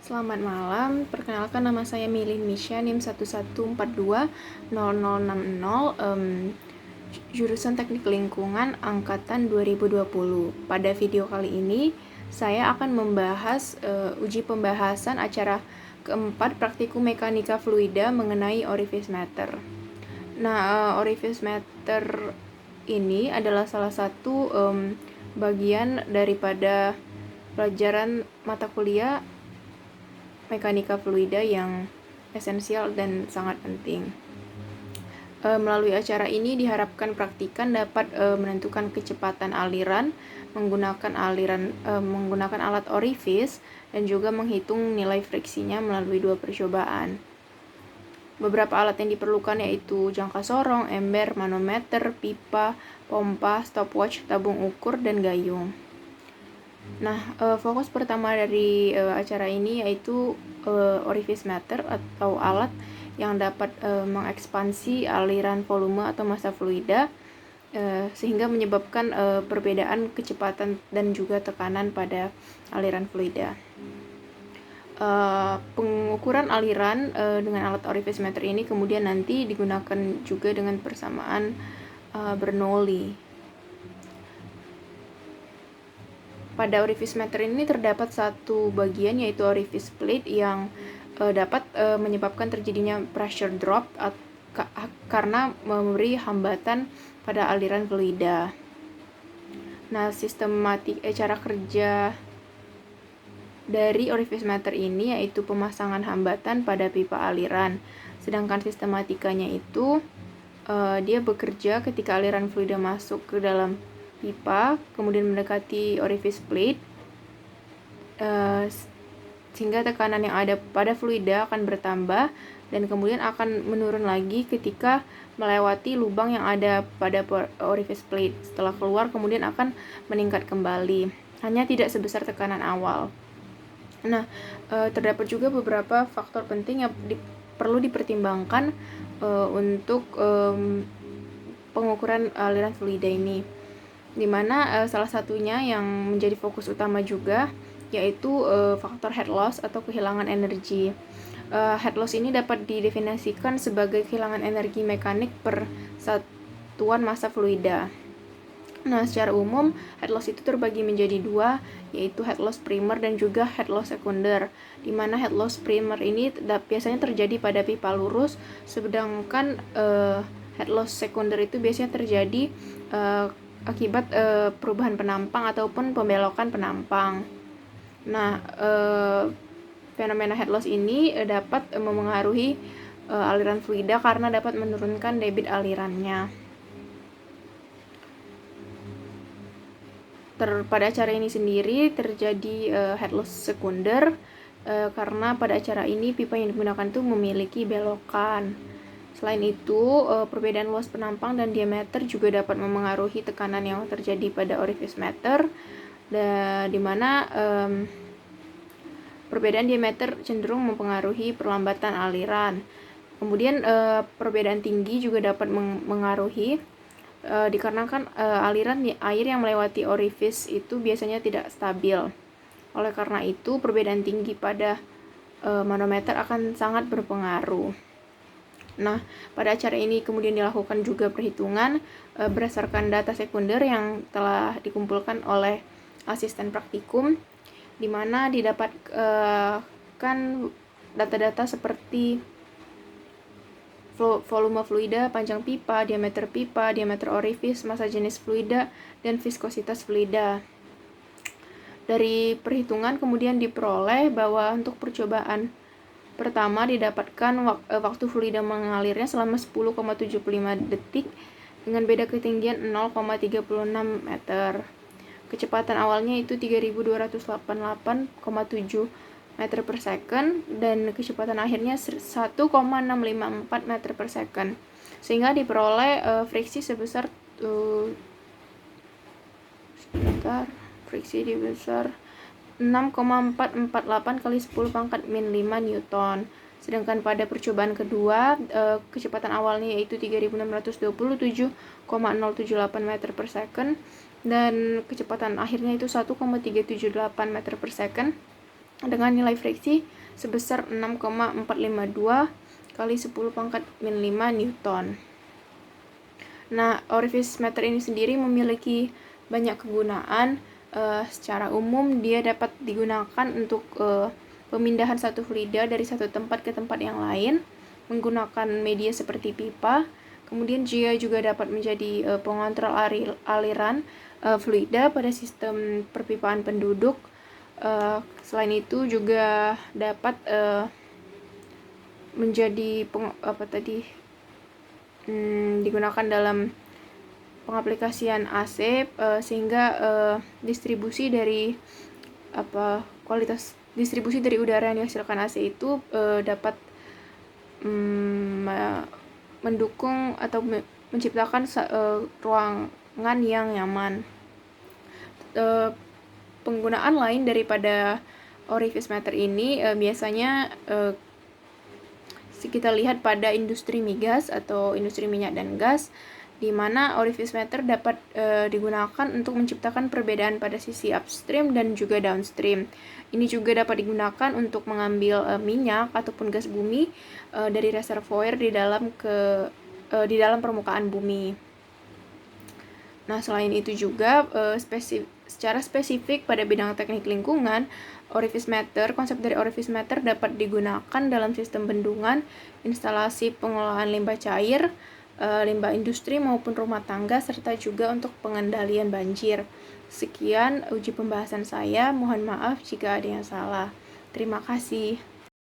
Selamat malam, perkenalkan nama saya Milin Misha, NIM 11420060, jurusan Teknik Lingkungan Angkatan 2020. Pada video kali ini, saya akan membahas uji pembahasan acara keempat praktikum mekanika fluida mengenai orifice matter. Nah, orifice matter ini adalah salah satu bagian daripada pelajaran mata kuliah mekanika fluida yang esensial dan sangat penting. Melalui acara ini diharapkan praktikan dapat menentukan kecepatan aliran menggunakan alat orifice dan juga menghitung nilai friksinya melalui 2 percobaan. Beberapa alat yang diperlukan yaitu jangka sorong, ember, manometer, pipa, pompa, stopwatch, tabung ukur, dan gayung. Nah, fokus pertama dari acara ini yaitu orifice matter atau alat yang dapat mengekspansi aliran volume atau massa fluida sehingga menyebabkan perbedaan kecepatan dan juga tekanan pada aliran fluida. Pengukuran aliran dengan alat orifice matter ini kemudian nanti digunakan juga dengan persamaan Bernoulli. Pada orifice matter ini terdapat satu bagian yaitu orifice plate yang dapat menyebabkan terjadinya pressure drop karena memberi hambatan pada aliran fluida. Nah, cara kerja dari orifice matter ini yaitu pemasangan hambatan pada pipa aliran. Sedangkan sistematikanya itu dia bekerja ketika aliran fluida masuk ke dalam pipa, kemudian mendekati orifice plate, sehingga tekanan yang ada pada fluida akan bertambah dan kemudian akan menurun lagi ketika melewati lubang yang ada pada orifice plate. Setelah keluar kemudian akan meningkat kembali, hanya tidak sebesar tekanan awal. Nah, terdapat juga beberapa faktor penting yang perlu dipertimbangkan untuk pengukuran aliran fluida ini, dimana salah satunya yang menjadi fokus utama juga yaitu faktor head loss atau kehilangan energi. Head loss ini dapat didefinisikan sebagai kehilangan energi mekanik per satuan massa fluida. Nah, secara umum head loss itu terbagi menjadi 2, yaitu head loss primer dan juga head loss sekunder, di mana head loss primer ini biasanya terjadi pada pipa lurus, sedangkan head loss sekunder itu biasanya terjadi akibat perubahan penampang ataupun pembelokan penampang. Nah, fenomena head loss ini dapat memengaruhi aliran fluida karena dapat menurunkan debit alirannya. Pada acara ini sendiri terjadi head loss sekunder karena pada acara ini pipa yang digunakan itu memiliki belokan. Selain itu, perbedaan luas penampang dan diameter juga dapat memengaruhi tekanan yang terjadi pada orifice matter, di mana perbedaan diameter cenderung mempengaruhi perlambatan aliran. Kemudian perbedaan tinggi juga dapat mengaruhi dikarenakan aliran air yang melewati orifice itu biasanya tidak stabil. Oleh karena itu, perbedaan tinggi pada manometer akan sangat berpengaruh. Nah, pada acara ini kemudian dilakukan juga perhitungan berdasarkan data sekunder yang telah dikumpulkan oleh asisten praktikum, di mana didapatkan data-data seperti volume fluida, panjang pipa, diameter orifice, massa jenis fluida, dan viskositas fluida. Dari perhitungan kemudian diperoleh bahwa untuk percobaan pertama didapatkan waktu fluida mengalirnya selama 10,75 detik dengan beda ketinggian 0,36 meter. Kecepatan awalnya itu 3288,7 meter per second dan kecepatan akhirnya 1,654 meter per second, sehingga diperoleh friksi sebesar friksi sebesar 6,448 kali 10 pangkat min 5 Newton. Sedangkan pada percobaan kedua, kecepatan awalnya yaitu 3627,078 meter per second dan kecepatan akhirnya itu 1,378 meter per second dengan nilai friksi sebesar 6,452 kali 10 pangkat min 5 Newton. Nah, orifice meter ini sendiri memiliki banyak kegunaan. Secara umum dia dapat digunakan untuk pemindahan satu fluida dari satu tempat ke tempat yang lain menggunakan media seperti pipa. Kemudian dia juga dapat menjadi pengontrol aliran fluida pada sistem perpipaan penduduk. Selain itu juga dapat menjadi digunakan dalam pengaplikasian AC, sehingga distribusi dari kualitas distribusi dari udara yang dihasilkan AC itu dapat mendukung atau menciptakan ruangan yang nyaman. Penggunaan lain daripada orifice meter ini biasanya kita lihat pada industri migas atau industri minyak dan gas, di mana orifice meter dapat digunakan untuk menciptakan perbedaan pada sisi upstream dan juga downstream. Ini juga dapat digunakan untuk mengambil minyak ataupun gas bumi dari reservoir di dalam permukaan bumi. Nah, selain itu juga secara spesifik pada bidang teknik lingkungan, konsep dari orifice meter dapat digunakan dalam sistem bendungan, instalasi pengelolaan limbah cair, limbah industri maupun rumah tangga, serta juga untuk pengendalian banjir. Sekian uji pembahasan saya, mohon maaf jika ada yang salah. Terima kasih.